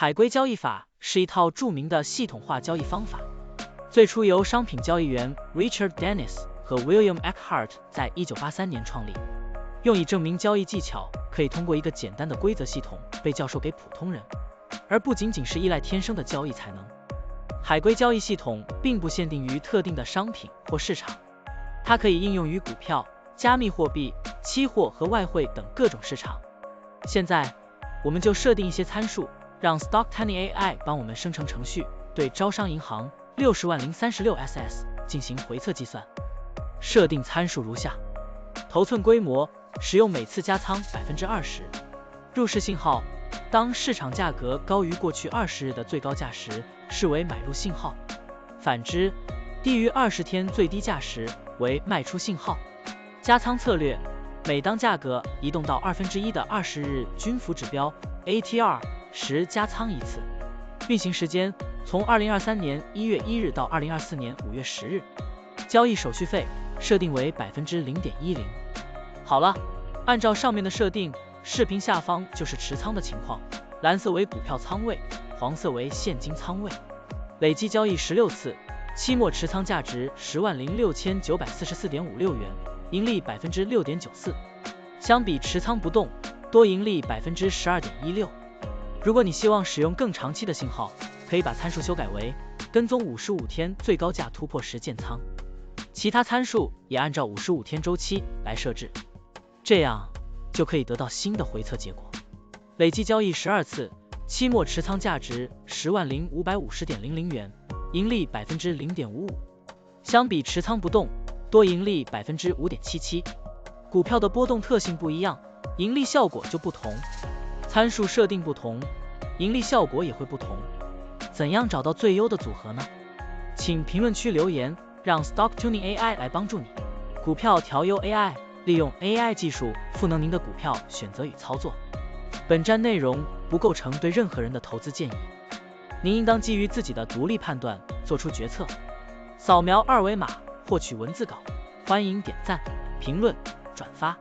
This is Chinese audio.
海龟交易法是一套著名的系统化交易方法，最初由商品交易员 Richard Dennis 和 William Eckhart 在1983年创立，用以证明交易技巧可以通过一个简单的规则系统被教授给普通人，而不仅仅是依赖天生的交易才能。海龟交易系统并不限定于特定的商品或市场，它可以应用于股票、加密货币、期货和外汇等各种市场。现在，我们就设定一些参数，让 Stocktiny AI 帮我们生成程序，对招商银行600036SS 进行回测计算。设定参数如下：头寸规模，使用每次加仓20%。入市信号，当市场价格高于过去20日的最高价时，视为买入信号；反之，低于20天最低价时为卖出信号。加仓策略，每当价格移动到1/2的20日均幅指标 ATR 时加仓一次。运行时间从2023年1月1日到2024年5月10日。交易手续费设定为 0.10%。好了，按照上面的设定，视频下方就是持仓的情况，蓝色为股票仓位，黄色为现金仓位。累计交易16次，期末持仓价值106944.56元，盈利 6.94%， 相比持仓不动，多盈利 12.16%。如果你希望使用更长期的信号，可以把参数修改为跟踪55天最高价突破时建仓，其他参数也按照55天周期来设置，这样就可以得到新的回测结果。累计交易12次，期末持仓价值100550.00元，盈利 0.55%， 相比持仓不动，多盈利 5.77%。股票的波动特性不一样，盈利效果就不同，参数设定不同，盈利效果也会不同。怎样找到最优的组合呢？请评论区留言，让 Stocktiny AI 来帮助你。股票调优 AI， 利用 AI 技术赋能您的股票选择与操作。本站内容不构成对任何人的投资建议，您应当基于自己的独立判断做出决策。扫描二维码获取文字稿，欢迎点赞、评论、转发。